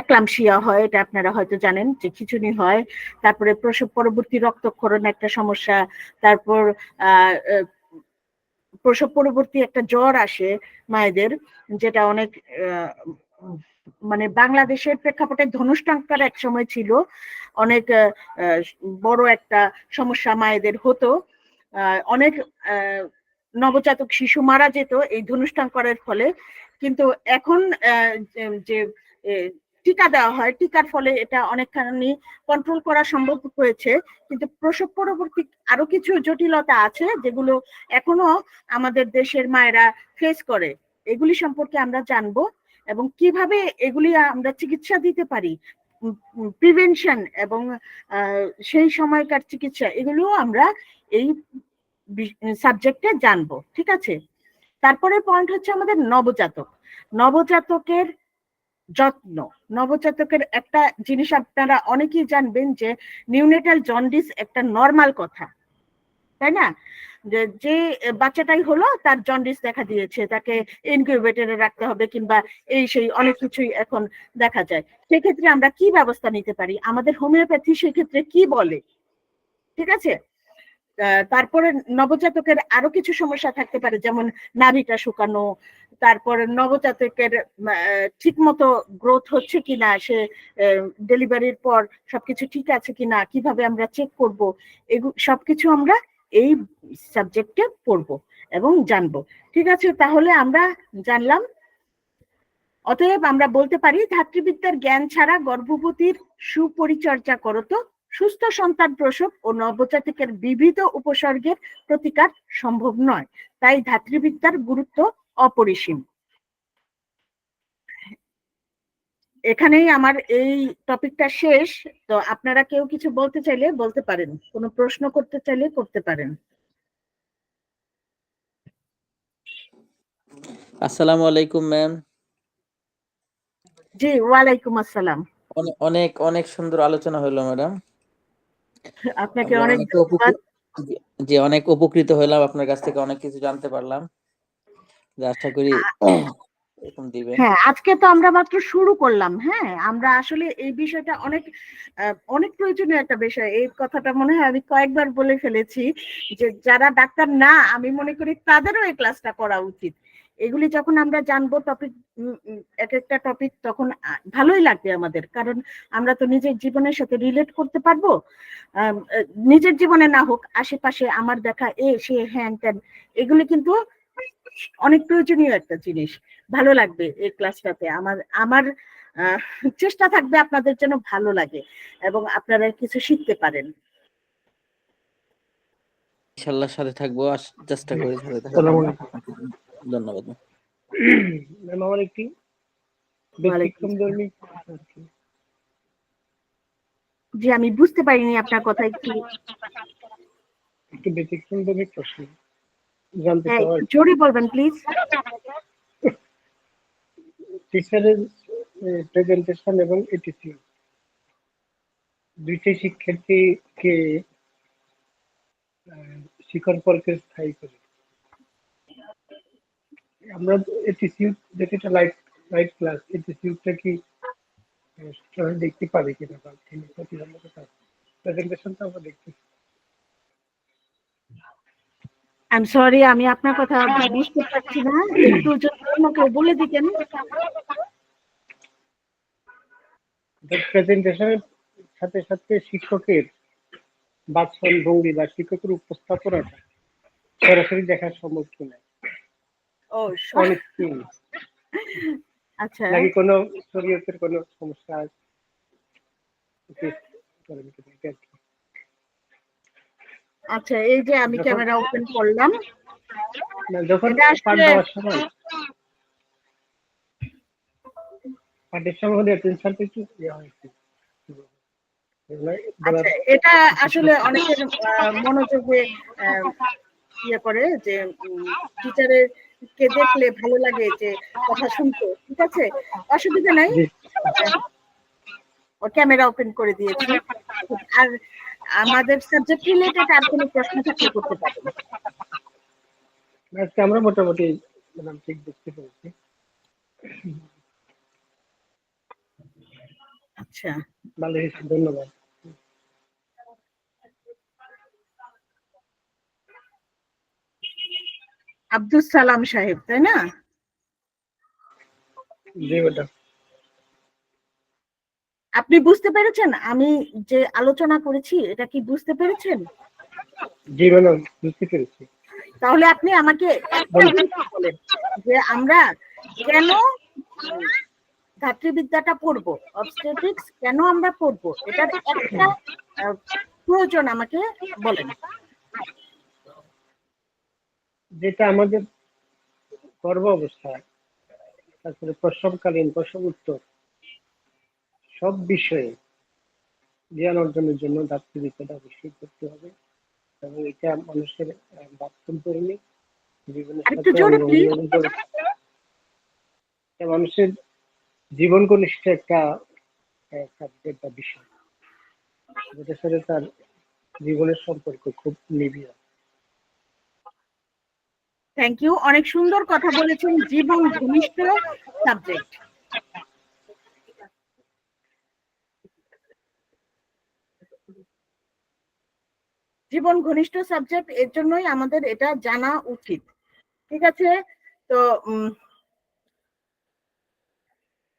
একলামশিয়া হয়, এটা আপনারা হয়তো জানেন যে খিঁচুনি হয়। তারপরে প্রসব পরবর্তী রক্তক্ষরণ একটা সমস্যা। তারপর প্রসব পরবর্তী একটা জ্বর আসে মায়েদের, যেটা অনেক মানে বাংলাদেশের প্রেক্ষাপটে ধনুষ্টঙ্কার এক সময় ছিল, অনেক বড় একটা সমস্যা মায়েদের হতো, অনেক নবজাতক শিশু মারা যেত এই ধনুষ্টঙ্করের ফলে। কিন্তু এখন যে টিকা দেওয়া হয়, টিকার ফলে এটা অনেকখানি কন্ট্রোল করা সম্ভব হয়েছে। কিন্তু প্রসব পরবর্তী আরো কিছু জটিলতা আছে যেগুলো এখনো আমাদের দেশের মায়েরা ফেস করে, এগুলি সম্পর্কে আমরা জানবো এবং কিভাবে এগুলি আমরা চিকিৎসা দিতে পারি, প্রিভেনশন এবং সেই সময়কার চিকিৎসা, এগুলোও আমরা এই সাবজেক্টে জানবো, ঠিক আছে? তারপরে পয়েন্ট হচ্ছে আমাদের নবজাতকের যত্ন। নবজাতকের একটা জিনিস আপনারা অনেকেই জানবেন যে নিউনেটাল জন্ডিস একটা নর্মাল কথা, তাই না? যে বাচ্চাটাই হলো তার জন্ডিস দেখা দিয়েছে, তাকে ইনকিউবেটরে রাখতে হবে কিংবা এই সেই অনেক কিছুই এখন দেখা যায়। সেক্ষেত্রে আমরা কি ব্যবস্থা নিতে পারি, আমাদের হোমিওপ্যাথি সেক্ষেত্রে কি বলে, ঠিক আছে? তারপরে নবজাতকের আরো কিছু সমস্যা থাকতে পারে, যেমন নাভিটা শুকানো, তারপর নবজাতকের ঠিক মতো গ্রোথ হচ্ছে কিনা, সে ডেলিভারির পর সবকিছু ঠিক আছে কিনা, কিভাবে আমরা চেক করব, সবকিছু আমরা এই সাবজেক্টে পড়বো এবং জানবো, ঠিক আছে? তাহলে আমরা জানলাম, অতএব আমরা বলতে পারি ধাত্রীবিদ্যার জ্ঞান ছাড়া গর্ভবতীর সুপরিচর্যা করত সুস্থ সন্তান প্রসব ও নবজাতকের বিবিধ উপসর্গের প্রতিকার সম্ভব নয়। তাই ধাত্রীবিদ্যার গুরুত্ব অপরিসীম। এখানেই আমার এই টপিকটা শেষ। তো আপনারা কেউ কিছু বলতে চাইলে বলতে পারেন, কোনো প্রশ্ন করতে চাইলে করতে পারেন। আসসালামু আলাইকুম ম্যাম। জি, ওয়ালাইকুম আসসালাম। অনেক অনেক সুন্দর আলোচনা হলো ম্যাডাম। আপনাকে আমরা অনেক অনেকটা ধন্যবাদ। যে অনেক উপকৃত হলাম, আপনার কাছ থেকে অনেক কিছু জানতে পারলাম। যে আশা করি এরকম দিবেন। হ্যাঁ, আজকে তো আমরা মাত্র শুরু করলাম। হ্যাঁ, আমরা আসলে এই বিষয়টা অনেক প্রয়োজনীয় একটা বিষয়। এই কথাটা মনে হয় আমি কয়েকবার বলে ফেলেছি যে যারা ডাক্তার না, আমি মনে করি তাদেরও এই ক্লাসটা করা উচিত। এগুলি যখন আমরা জানবো টপিক, এক একটা টপিক, তখন ভালোই লাগবে আমাদের, কারণ আমরা তো নিজের জীবনের সাথে রিলেট করতে পারবো। নিজের জীবনে না হোক, আশেপাশে আমার দেখা সে হ্যান ত্যান, এগুলি কিন্তু অনেক প্রয়োজনীয় একটা জিনিস। ভালো লাগবে এই ক্লাসটাতে। আমার আমার চেষ্টা থাকবে আপনাদের যেন ভালো লাগে এবং আপনারা কিছু শিখতে পারেন। ইনশাআল্লাহ সাথে থাকবো, চেষ্টা করি সাথে থাকার আসসালামু জন্য। আলাইকুম। ধন্যবাদ। ম্যাম, আমার একটি ব্যতিক্রমধর্মী আর কি। জি, আমি বুঝতে পারিনি আপনার কথা। একটু ব্যতিক্রমধর্মী প্রশ্ন জানতে হ্যাঁ, চাওয়া। একটু জোরে বলবেন প্লিজ। টিচারের প্রেজেন্টেশন এবং এটিসিউ দুইটাই শিক্ষার্থীকে শিখন পরকে স্থায়ী করে। আমরা এটিসিউ যেটা লাইট ক্লাস, এটিসিউটা কি দেখতে পারি কিনা বা তিনি প্রতিবন্ধকতা প্রেজেন্টেশনটা আমরা দেখতেছি। আই এম সরি, আমি আপনার কথা বুঝতে পারছি না। একটু যদি আমাকে বলে দিতেন। প্রেজেন্টেশনের সাথে সাথে শিক্ষকের বাচন ভঙ্গি বা শিক্ষকের উপস্থাপনাটা সরাসরি দেখার সম্ভব কিনা, ও, অনেক স্কিল আচ্ছা নাকি কোনো শরীয়তের কোনো সমস্যা আছে? আচ্ছা, এই যে আমি ক্যামেরা ওপেন করলাম, যখন এটা পাঠ আসলে দেওয়ার সময় পাঠের সময় হলে অ্যাটেনশনটা একটু হয়েছে। আচ্ছা, এটা আসলে অনেকের মনোযোগে ইয়ে করে যে টিচারের কে দেখলে ভালো লাগে যে কথা শুনতে। ঠিক আছে, অসুবিধা নাই। ও ক্যামেরা ওপেন করে দিয়েছি। আর আমাদের সাবজেক্ট রিলেটেড আর কোনো প্রশ্ন থাকলে করতে পারেন। আজকে আমরা মোটামুটি ঠিক দেখতে পেরেছি। আচ্ছা, ভালো হয়েছে, ধন্যবাদ। আব্দুল সালাম সাহেব, তাই না? জি ম্যাডাম। আপনি বুঝতে পেরেছেন আমি যে আলোচনা করেছি, এটা কি বুঝতে পেরেছেন? জি ম্যাডাম, বুঝতে পেরেছি। তাহলে আপনি আমাকে একটা জিনিস বলেন যে আমরা কেন ধাত্রীবিদ্যাটা পড়বো, অবস্টেট্রিক্স কেন আমরা পড়বো, এটার একটা প্রয়োজন আমাকে বলেন। যেটা আমাদের গর্ভ অবস্থায়, তারপরে প্রসবকালীন, প্রসব উত্তর সব বিষয়ে জ্ঞান অর্জনের জন্য ধাত্রীবিদ্যাটা অবশ্যই করতে হবে এবং এটা মানুষের বাস্তবধর্মী জীবনের একটু সাথে জোরে প্লিজ। মানুষের জীবন ঘনিষ্ঠ একটা সাবজেক্ট বা বিষয়, যেটার সাথে তার জীবনের সম্পর্ক খুব নিবিড়। থ্যাংক ইউ, অনেক সুন্দর কথা বলেছেন। জীবন ঘনিষ্ঠ সাবজেক্ট, জীবন ঘনিষ্ঠ সাবজেক্ট, এর জন্যই আমাদের এটা জানা উচিত। ঠিক আছে, তো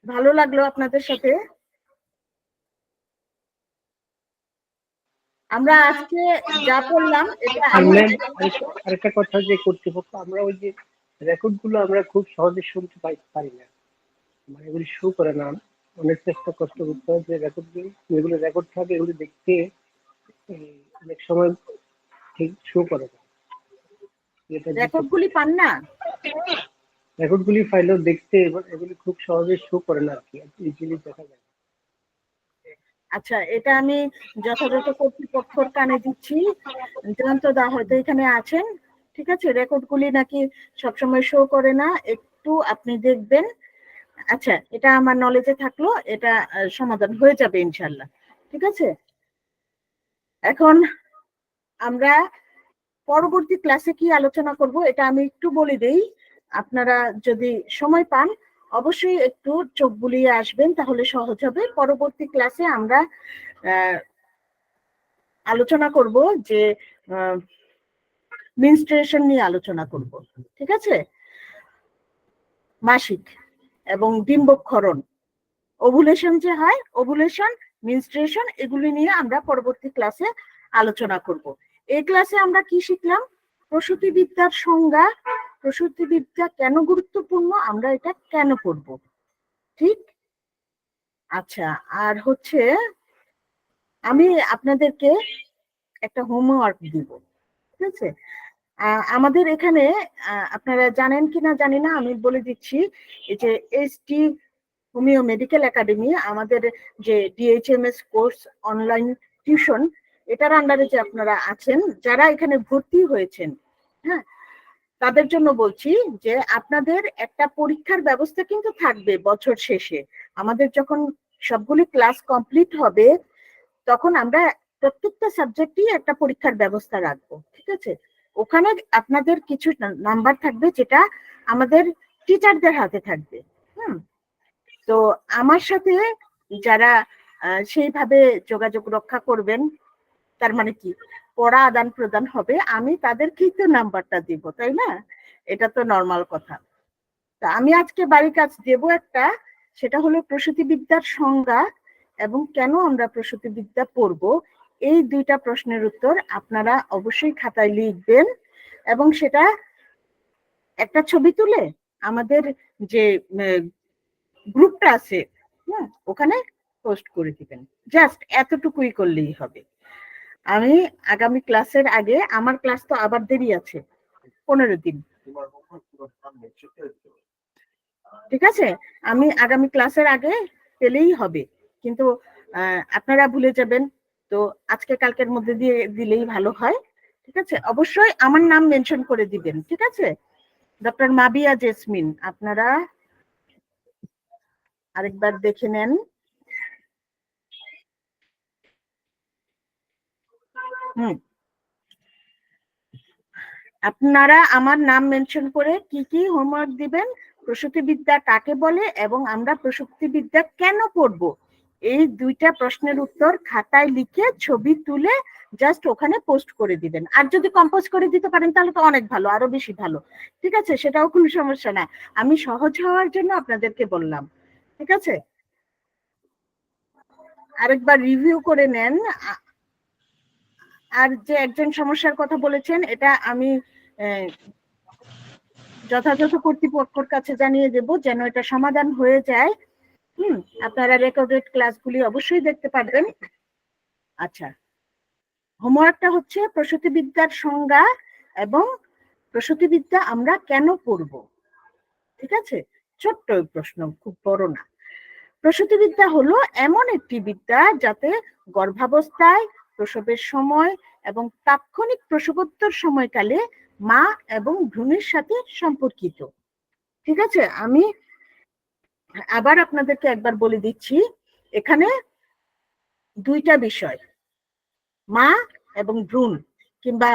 ভালো লাগলো আপনাদের সাথে। আমরা আজকে যা করলাম এটা আরেকটা কথা, যে কর্তৃপক্ষ আমরা ওই যে রেকর্ড গুলো আমরা খুব সহজে শুনতে পারি না, মানে এগুলি শো করে না। অনেক চেষ্টা কষ্ট করতে হয় যে রেকর্ড গুলো, যেগুলো রেকর্ড থাকে এগুলি দেখতে অনেক সময় ঠিক শো করে না। রেকর্ড গুলি পান না। রেকর্ড গুলি ফাইলেও দেখতে এগুলি খুব সহজে শো করে না আর কি, ইজিলি দেখা যায়। আচ্ছা, এটা আমি যথাযথ কর্তৃপক্ষের কানে দিচ্ছি। জয়ন্ত দা হয়তো এখানে আছেন। ঠিক আছে, রেকর্ড গুলি নাকি সবসময় শো করে না, একটু আপনি দেখবেন। আচ্ছা, এটা আমার নলেজে থাকলো, এটা সমাধান হয়ে যাবে ইনশাল্লাহ। ঠিক আছে, এখন আমরা পরবর্তী ক্লাসে কি আলোচনা করব এটা আমি একটু বলে দেই, আপনারা যদি সময় পান অবশ্যই একটু চোখ বুলিয়ে আসবেন, তাহলে সহজ হবে। পরবর্তী ক্লাসে আমরা আলোচনা করব যে মেনস্ট্রুয়েশন নিয়ে আলোচনা করব, ঠিক আছে? মাসিক এবং ডিম্বক্ষরণ, ওভুলেশন যে হয়, ওভুলেশন, মেনস্ট্রুয়েশন, এগুলি নিয়ে আমরা পরবর্তী ক্লাসে আলোচনা করব। এই ক্লাসে আমরা কি শিখলাম? প্রসূতিবিদ্যার সংজ্ঞা, প্রসূতিবিদ্যা কেন গুরুত্বপূর্ণ, আমরা এটা কেন পড়ব, ঠিক? আচ্ছা, আর হচ্ছে আমি আপনাদেরকে একটা হোমওয়ার্ক দিব, ঠিক আছে? আমাদের এখানে আপনারা জানেন কিনা জানি না, আমি বলে দিচ্ছি, এই যে এসটি হোমিও মেডিকেল একাডেমি, আমাদের যে ডিএইচএমএস কোর্স অনলাইন টিউশন, এটার আন্ডারে যে আপনারা আছেন, যারা এখানে ভর্তি হয়েছেন, হ্যাঁ, তাদের জন্য বলছি যে আপনাদের একটা পরীক্ষার ব্যবস্থা কিন্তু থাকবে বছর শেষে। আমাদের যখন সবগুলি ক্লাস কমপ্লিট হবে তখন আমরা প্রত্যেকটা সাবজেক্টই একটা পরীক্ষার ব্যবস্থা রাখবো, ঠিক আছে? ওখানে আপনাদের কিছু নাম্বার থাকবে যেটা আমাদের টিচারদের হাতে থাকবে। তো আমার সাথে যারা সেইভাবে যোগাযোগ রক্ষা করবেন, তার মানে কি পড়া আদান প্রদান হবে, আমি তাদেরকেই তো নাম্বারটা দিব, তাই না? এটা তো নর্মাল কথা। তা আমি আজকে বাড়ির কাজ দেব একটা, সেটা হলো প্রসূতিবিদ্যার সংজ্ঞা এবং কেন আমরা প্রসূতিবিদ্যা পড়ব। এই দুইটা প্রশ্নের উত্তর আপনারা অবশ্যই খাতায় লিখবেন এবং সেটা একটা ছবি তুলে আমাদের যে গ্রুপটা আছে, ওখানে পোস্ট করে দিবেন। জাস্ট এতটুকুই করলেই হবে। আমি আগামী ক্লাসের আগে, আমার ক্লাস তো আবার দেরি আছে 15 দিন, ঠিক আছে? আমি আগামী ক্লাসের আগে পেলেই হবে, কিন্তু আপনারা ভুলে যাবেন, তো আজকে কালকের মধ্যে দিয়ে দিলেই ভালো হয়, ঠিক আছে? অবশ্যই আমার নাম মেনশন করে দিবেন, ঠিক আছে? ডক্টর মাবিয়া জেসমিন, আপনারা আরেকবার দেখে নেন। আপনারা আমার নাম মেনশন করে কি কি হোমওয়ার্ক দিবেন, প্রসূতিবিদ্যা কাকে বলে এবং আমরা প্রসূতিবিদ্যা কেন পড়বো, এই দুইটা প্রশ্নের উত্তর খাতায় লিখে ছবি তুলে জাস্ট ওখানে পোস্ট করে দিবেন। আর যদি কম্পোজ করে দিতে পারেন তাহলে তো অনেক ভালো, আরো বেশি ভালো, ঠিক আছে? সেটাও কোনো সমস্যা না, আমি সহজ হওয়ার জন্য আপনাদেরকে বললাম, ঠিক আছে? আরেকবার রিভিউ করে নেন। আর যে একজন সমস্যার কথা বলেছেন, এটা আমি যথাযথ কর্তৃপক্ষের কাছে জানিয়ে দেব যেন এটা সমাধান হয়ে যায়। আপনারা রেকর্ডেড ক্লাসগুলি অবশ্যই দেখতে পারবেন। আচ্ছা, হোমওয়ার্কটা হচ্ছে প্রসূতিবিদ্যার সংজ্ঞা এবং প্রসূতিবিদ্যা আমরা কেন পড়ব, ঠিক আছে? ছোট্ট প্রশ্ন, খুব বড় না। প্রসূতিবিদ্যা হলো এমন একটি বিদ্যা যাতে গর্ভাবস্থায়, প্রসবের সময় এবং তাৎক্ষণিক প্রসবোত্তর সময়কালে মা এবং ভ্রূণের সাথে সম্পর্কিত, ঠিক আছে? আমি আবার আপনাদেরকে একবার বলে দিচ্ছি, এখানে দুইটা বিষয়, মা এবং ভ্রূণ, কিংবা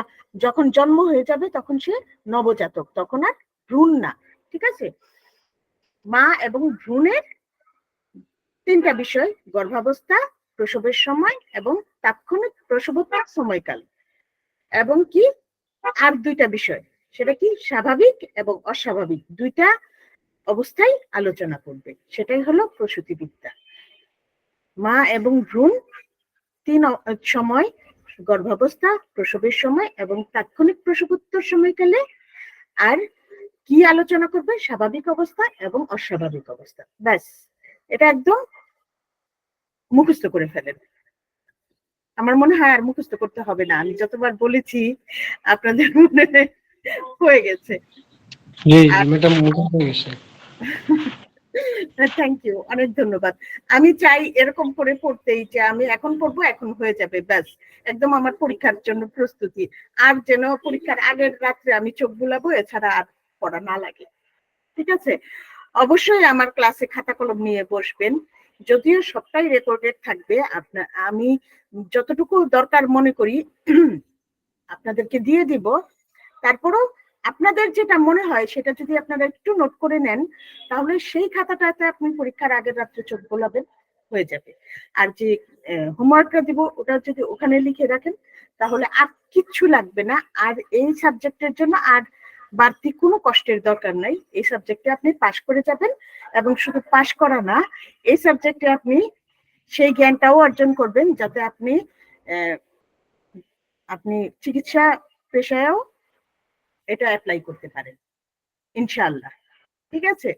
যখন জন্ম হয়ে যাবে তখন সে নবজাতক, তখন আর ভ্রূণ না, ঠিক আছে? মা এবং ভ্রূণের তিনটা বিষয়, গর্ভাবস্থা, প্রসবের সময় এবং তাৎক্ষণিক প্রসবোত্তর সময়কাল, এবং কি আর দুইটা বিষয়, সেটা কি স্বাভাবিক এবং অস্বাভাবিক, দুইটা অবস্থায় আলোচনা করবে, সেটাই হলো প্রসূতিবিদ্যা। মা এবং ভ্রূণ তিন সময়, গর্ভাবস্থা, প্রসবের সময় এবং তাৎক্ষণিক প্রসবোত্তর সময়কালে, আর কি আলোচনা করবে? স্বাভাবিক অবস্থা এবং অস্বাভাবিক অবস্থা। ব্যাস, এটা একদম মুখস্থ করে ফেলেন। আমার মনে হয় আর মুখস্থ করতে হবে না, আমি যতবার বলেছি আপনাদের মনে হয়ে গেছে। থ্যাংক ইউ, অনেক ধন্যবাদ। আমি চাই এরকম করে পড়তেই, যে আমি এখন পড়বো, এখন হয়ে যাবে, ব্যাস একদম আমার পরীক্ষার জন্য প্রস্তুতি। আর যেন পরীক্ষার আগের রাত্রে আমি চোখ বুলাবো, এছাড়া আর পড়া না লাগে, ঠিক আছে? অবশ্যই আমার ক্লাসে খাতা কলম নিয়ে বসবেন, যদিও সবটাই রেকর্ডেড থাকবে। আমি যতটুকু দরকার মনে করি আপনাদেরকে দিয়ে দিব। তারপরেও আপনাদের যেটা মনে হয় সেটা যদি আপনারা একটু নোট করে নেন, তাহলে সেই খাতাটাতে আপনি পরীক্ষার আগের রাত্রে চোখ বোলাবেন, হয়ে যাবে। আর যে হোমওয়ার্কটা দিব ওটা যদি ওখানে লিখে রাখেন, তাহলে আর কিচ্ছু লাগবে না। আর এই সাবজেক্টের জন্য আর বাড়তি কোনো কষ্টের দরকার নাই। এই সাবজেক্টে আপনি পাশ করে যাবেন, এবং শুধু পাশ করা না, এই সাবজেক্টে আপনি সেই জ্ঞানটাও অর্জন করবেন যাতে আপনি আপনি চিকিৎসা পেশায়ও এটা অ্যাপ্লাই করতে পারেন ইনশাআল্লাহ। ঠিক আছে?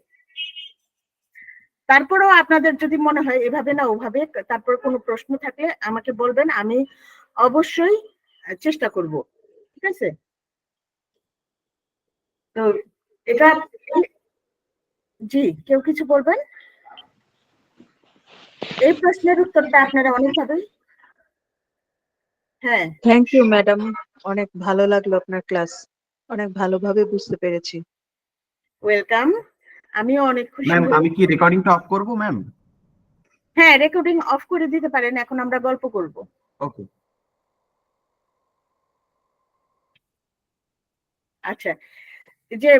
তারপরেও আপনাদের যদি মনে হয় এভাবে না ওভাবে, তারপর কোনো প্রশ্ন থাকলে আমাকে বলবেন, আমি অবশ্যই চেষ্টা করব। ঠিক আছে? তো এটা, জি, কেউ কিছু বলবেন? এই প্রশ্নের উত্তরটা আপনারা অনেকভাবে, হ্যাঁ, থ্যাংক ইউ ম্যাডাম, অনেক ভালো লাগলো আপনার ক্লাস, অনেক ভালোভাবে বুঝতে পেরেছি। ওয়েলকাম। আমিও অনেক খুশি ম্যাম হই। আমি কি রেকর্ডিংটা অফ করব ম্যাম? হ্যাঁ, রেকর্ডিং অফ করে দিতে পারেন, এখন আমরা গল্প করব। ওকে। আচ্ছা, যে